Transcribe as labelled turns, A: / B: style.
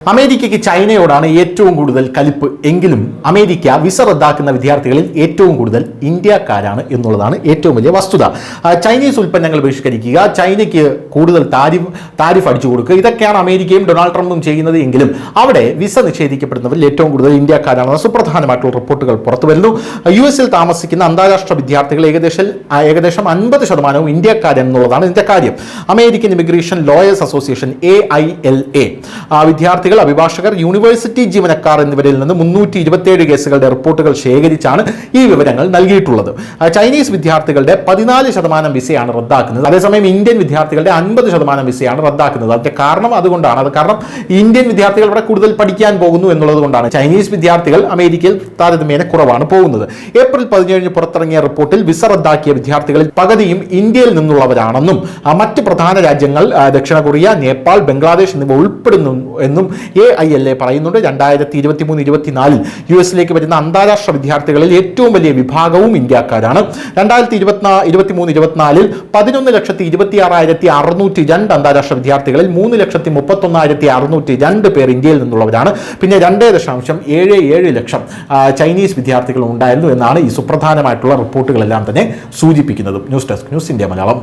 A: അമേരിക്കയ്ക്ക് ചൈനയോടാണ് ഏറ്റവും കൂടുതൽ കലിപ്പ് എങ്കിലും അമേരിക്ക വിസ റദ്ദാക്കുന്ന വിദ്യാർത്ഥികളിൽ ഏറ്റവും കൂടുതൽ ഇന്ത്യക്കാരാണ് എന്നുള്ളതാണ് ഏറ്റവും വലിയ വസ്തുത. ചൈനീസ് ഉൽപ്പന്നങ്ങൾ ബഹിഷ്കരിക്കുക, ചൈനയ്ക്ക് കൂടുതൽ താരിഫ് അടിച്ചു കൊടുക്കുക, ഇതൊക്കെയാണ് അമേരിക്കയും ഡൊണാൾഡ് ട്രംപും ചെയ്യുന്നത് എങ്കിലും അവിടെ വിസ നിഷേധിക്കപ്പെടുന്നവരിൽ ഏറ്റവും കൂടുതൽ ഇന്ത്യക്കാരാണെന്ന സുപ്രധാനമായിട്ടുള്ള റിപ്പോർട്ടുകൾ പുറത്തു വരുന്നു. US-ൽ താമസിക്കുന്ന അന്താരാഷ്ട്ര വിദ്യാർത്ഥികൾ ഏകദേശം 50% ഇന്ത്യക്കാരെന്നുള്ളതാണ് ഇതിന്റെ കാര്യം. American immigration lawyers association AILA വിദ്യാർത്ഥികൾ, അഭിഭാഷകർ, യൂണിവേഴ്സിറ്റി ജീവനക്കാർ എന്നിവരിൽ നിന്ന് 327 കേസുകളുടെ റിപ്പോർട്ടുകൾ ശേഖരിച്ചാണ് ഈ വിവരങ്ങൾ നൽകിയിട്ടുള്ളത്. ചൈനീസ് വിദ്യാർത്ഥികളുടെ 14% വിസയാണ് റദ്ദാക്കുന്നത്. അതേസമയം ഇന്ത്യൻ വിദ്യാർത്ഥികളുടെ 50% വിസയാണ് റദ്ദാക്കുന്നത്. അതിന്റെ കാരണം അതുകൊണ്ടാണ്. കാരണം ഇന്ത്യൻ വിദ്യാർത്ഥികൾ ഇവിടെ കൂടുതൽ പഠിക്കാൻ പോകുന്നു എന്നുള്ളത് കൊണ്ടാണ്. ചൈനീസ് വിദ്യാർത്ഥികൾ അമേരിക്കയിൽ താരതമ്യേന കുറവാണ് പോകുന്നത്. ഏപ്രിൽ 17 പുറത്തിറങ്ങിയ റിപ്പോർട്ടിൽ വിസ റദ്ദാക്കിയ വിദ്യാർത്ഥികളിൽ പകുതിയും ഇന്ത്യയിൽ നിന്നുള്ളവരാണെന്നും മറ്റ് പ്രധാന രാജ്യങ്ങൾ ദക്ഷിണ കൊറിയ, നേപ്പാൾ, ബംഗ്ലാദേശ് എന്നിവ ഉൾപ്പെടുന്നു എന്നും AILA പറയുന്നുണ്ട്. 2023-24 US-ലേക്ക് വരുന്ന അന്താരാഷ്ട്ര വിദ്യാർത്ഥികളിൽ ഏറ്റവും വലിയ വിഭാഗവും ഇന്ത്യക്കാരാണ്. 2023-24 11,26,602 അന്താരാഷ്ട്ര വിദ്യാർത്ഥികളിൽ 3,31,602 പേർ ഇന്ത്യയിൽ നിന്നുള്ളവരാണ്. പിന്നെ 2.77 ലക്ഷം ചൈനീസ് വിദ്യാർത്ഥികൾ ഉണ്ടായിരുന്നു എന്നാണ് ഈ സുപ്രധാനമായിട്ടുള്ള റിപ്പോർട്ടുകളെല്ലാം തന്നെ സൂചിപ്പിക്കുന്നത്. News desk, news India Malayalam.